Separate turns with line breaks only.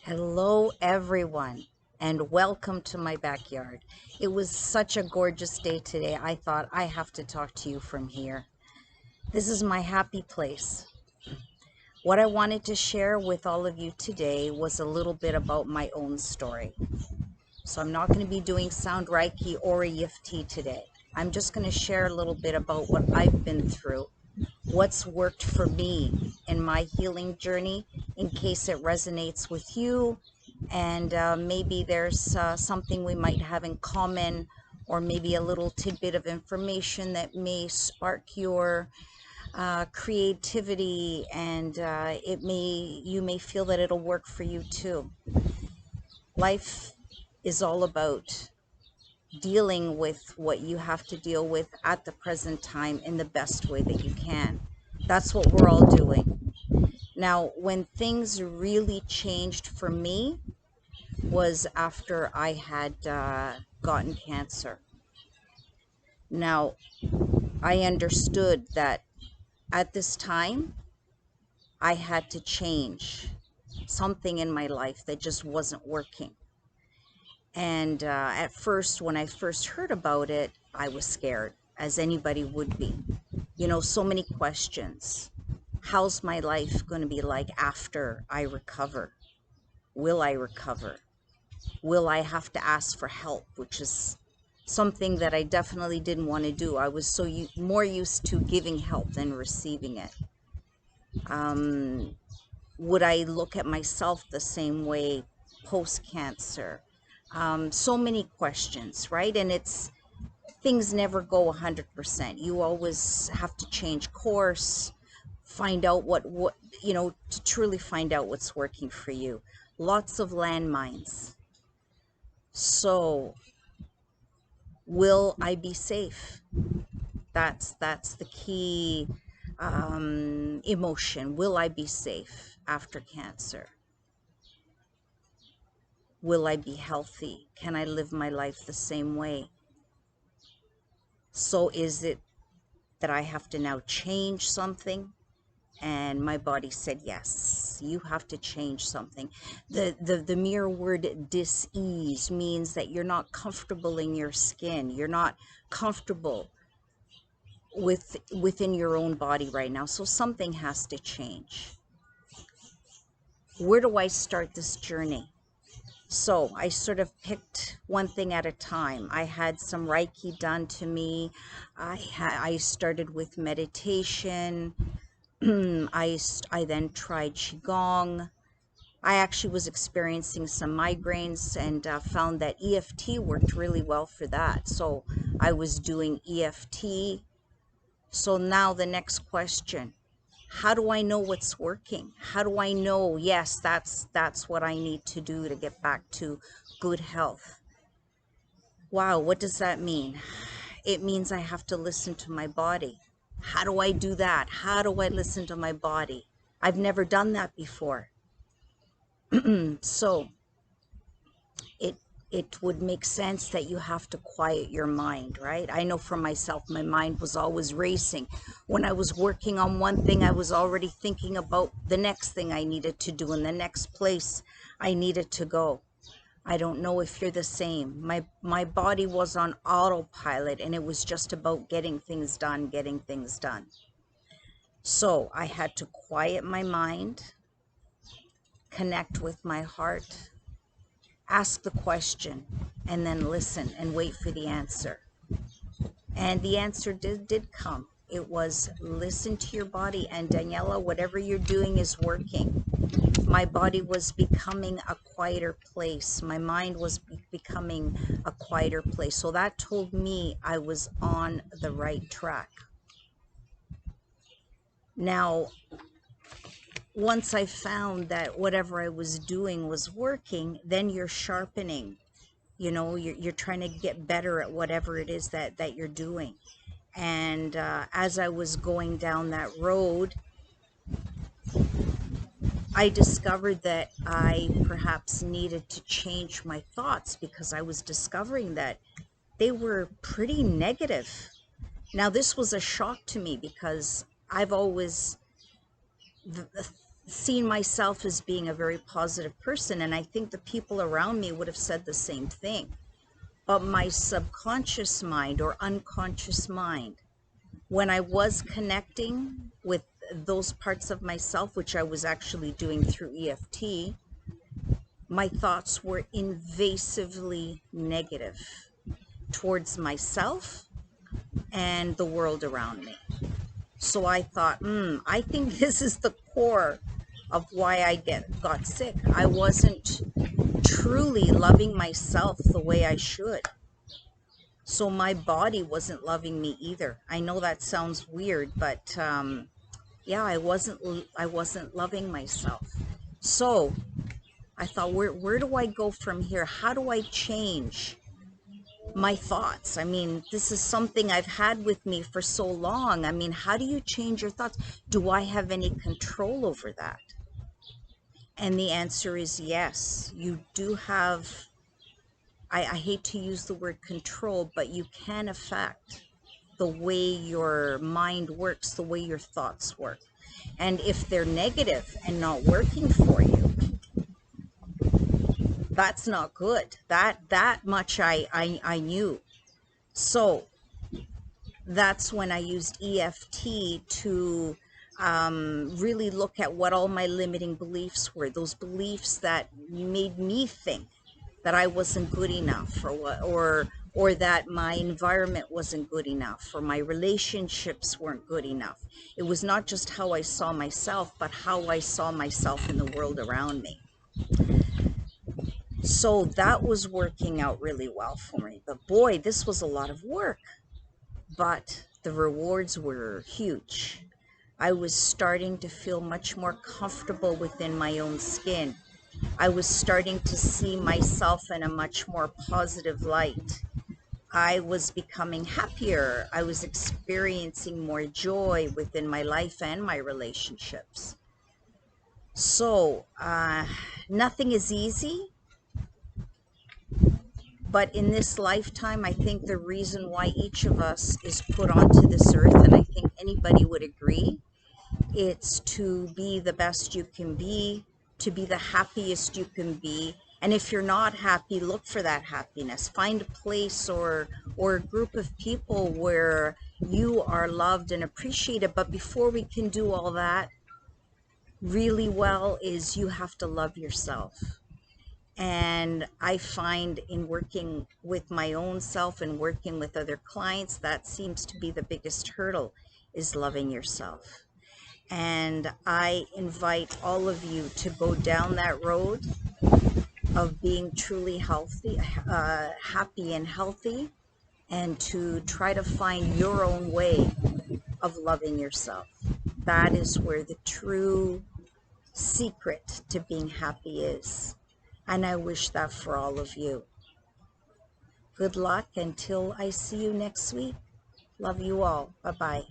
Hello, everyone, and welcome to my backyard. It was such a gorgeous day today. I thought I have to talk to you from here. This is my happy place. What I wanted to share with all of you today was a little bit about my own story. So I'm not going to be doing sound Reiki or EFT today. I'm just going to share a little bit about what I've been through, what's worked for me in my healing journey, in case it resonates with you, and maybe there's something we might have in common, or maybe a little tidbit of information that may spark your creativity, and you may feel that it'll work for you too. Life is all about dealing with what you have to deal with at the present time in the best way that you can. That's what we're all doing. Now, when things really changed for me was after I had gotten cancer. Now, I understood that at this time, I had to change something in my life that just wasn't working. And at first, when I first heard about it, I was scared, as anybody would be. You know, so many questions. How's my life going to be like after I recover? Will I recover? Will I have to ask for help? Which is something that I definitely didn't want to do. I was more used to giving help than receiving it. Would I look at myself the same way post-cancer? So many questions, right? And things never go 100%. You always have to change course, find out to truly find out what's working for you. Lots of landmines. So, will I be safe? That's the key emotion. Will I be safe after cancer? Will I be healthy? Can I live my life the same way? So is it that I have to now change something? And my body said, yes, you have to change something. The mere word dis-ease means that you're not comfortable in your skin. You're not comfortable within your own body right now. So something has to change. Where do I start this journey? So I sort of picked one thing at a time. I had some Reiki done to me. I started with meditation. I then tried Qigong. I actually was experiencing some migraines and found that EFT worked really well for that. So I was doing EFT. So now the next question, how do I know what's working? How do I know, yes, that's what I need to do to get back to good health? Wow, what does that mean? It means I have to listen to my body. How do I do that? How do I listen to my body? I've never done that before. So it would make sense that you have to quiet your mind, right? I know for myself, my mind was always racing. When I was working on one thing, I was already thinking about the next thing I needed to do and the next place I needed to go. I don't know if you're the same. My body was on autopilot, and it was just about getting things done, getting things done. So I had to quiet my mind, connect with my heart, ask the question, and then listen and wait for the answer. And the answer did come. It was listen to your body, and Daniela, whatever you're doing is working. My body was becoming a quieter place. My mind was becoming a quieter place. So that told me I was on the right track. Now, once I found that whatever I was doing was working, then you're sharpening. You know, you're trying to get better at whatever it is that you're doing. And as I was going down that road, I discovered that I perhaps needed to change my thoughts, because I was discovering that they were pretty negative. Now, this was a shock to me, because I've always seen myself as being a very positive person, and I think the people around me would have said the same thing. But my subconscious mind or unconscious mind, when I was connecting with those parts of myself, which I was actually doing through EFT, my thoughts were invasively negative towards myself and the world around me. So I thought, I think this is the core of why I got sick. I wasn't truly loving myself the way I should. So my body wasn't loving me either. I know that sounds weird, but yeah, I wasn't loving myself. So I thought, where do I go from here? How do I change my thoughts? I mean, this is something I've had with me for so long. I mean, how do you change your thoughts? Do I have any control over that? And the answer is yes. You do have, I hate to use the word control, but you can affect the way your mind works, the way your thoughts work. And if they're negative and not working for you, that's not good. That much I knew. So that's when I used EFT to really look at what all my limiting beliefs were, those beliefs that made me think that I wasn't good enough, or that my environment wasn't good enough, or my relationships weren't good enough. It was not just how I saw myself, but how I saw myself in the world around me. So that was working out really well for me. But boy, this was a lot of work, but the rewards were huge. I was starting to feel much more comfortable within my own skin. I was starting to see myself in a much more positive light. I was becoming happier. I was experiencing more joy within my life and my relationships. So, nothing is easy, but in this lifetime, I think the reason why each of us is put onto this earth, and I think anybody would agree, it's to be the best you can be, to be the happiest you can be. And if you're not happy, look for that happiness. Find a place or a group of people where you are loved and appreciated. But before we can do all that really well, is you have to love yourself. And I find in working with my own self and working with other clients, that seems to be the biggest hurdle, is loving yourself. And I invite all of you to go down that road of being truly healthy, happy and healthy, and to try to find your own way of loving yourself. That is where the true secret to being happy is. And I wish that for all of you. Good luck until I see you next week. Love you all. Bye-bye.